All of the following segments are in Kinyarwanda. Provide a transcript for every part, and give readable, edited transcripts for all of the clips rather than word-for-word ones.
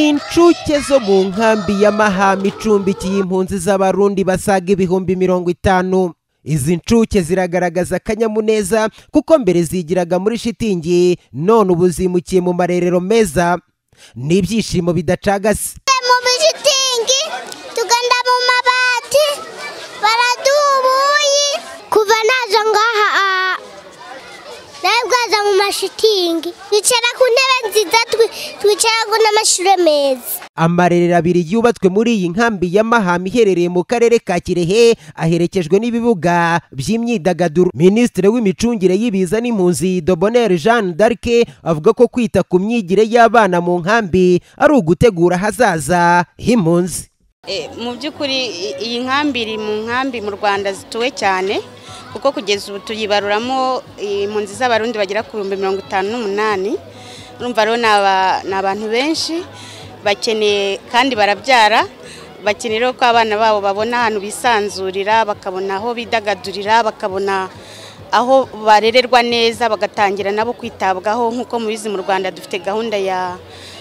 ni inshuke zo mu nkambi ya Mahama icumbikiye impunzi z'abarundi basaga ibihumbi 50. Izi nshuke ziragaragaza akanyamuneza kuko mbere zigiraga muri shitingi, none ubu zimukiye mu marerero meza n'ibyishimo bidacagase. Mu bishitingi tuganda mu mabati baradubuye kuva naje ngaha nabwaza mu mashitingi bicara ku ntebe nziza twicara n'amashure meza. Amarerero abiri yubatswe muri iyi nkambi ya Mahama iherereye mu karere ka Kirehe aherekejwe n'ibibuga by'imyidagaduro. Minisitiri w'imicungire y'ibiza n'impunzi Dobonere Jeanne d'Arc avuga ko kwita ku myigire y'abana mu nkambi ari ugutegura hazaza h'impunzi. Mu by'ukuri iyi nkambi iri mu nkambi mu Rwanda zituwe cyane kuko kugeza ubu tuyibaruramo impunzi z'abarundi bagera ku 58. Urumva rero ni abantu benshi bakeneye kandi barabyara, bakeneye ko abana babo babona ahantu bisanzurira, bakabona aho bidagadurira, bakabona aho barererwa neza, bagatangira nabo kwitabwaho. Nk'uko mubizi mu Rwanda dufite gahunda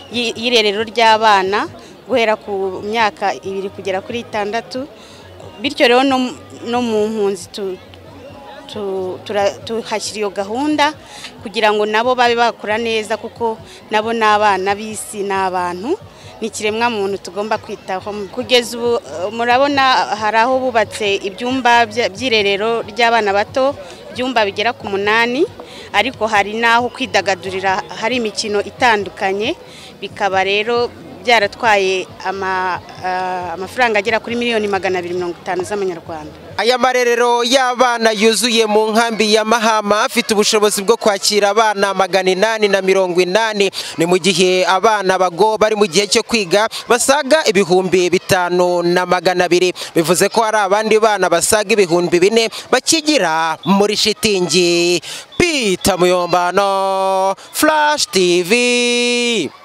y'irerero ry'abana guhera ku myaka 2 kugera kuri 6. Bityo rero no mu mpunzi tuhashyira iyo gahunda kugira ngo nabo babe bakura neza, kuko nabo n'abana b'isi n'abantu n'ikiremwa muntu tugomba kwitaho. Kugeza ubu murabona hari aho bubatse ibyumba by'irerero ry'abana bato, ibyumba bigera ku 8, ariko hari naho kwidagadurira, hari imikino itandukanye, bikaba rero byaratwaye amafaranga agera kuri miliyoni 250 z'amanyarwanda. Aya marerero y'abana yuzuye mu nkambi ya Mahama afite ubushobozi bwo kwakira abana 880. Ni mu gihe abana bago bari mu gihe cyo kwiga basaga ibihumbi 5200. Bivuze ko hari abandi bana basaga ibihumbi 4 bakigira muri shitingi. Peter Muyombano, Flash TV.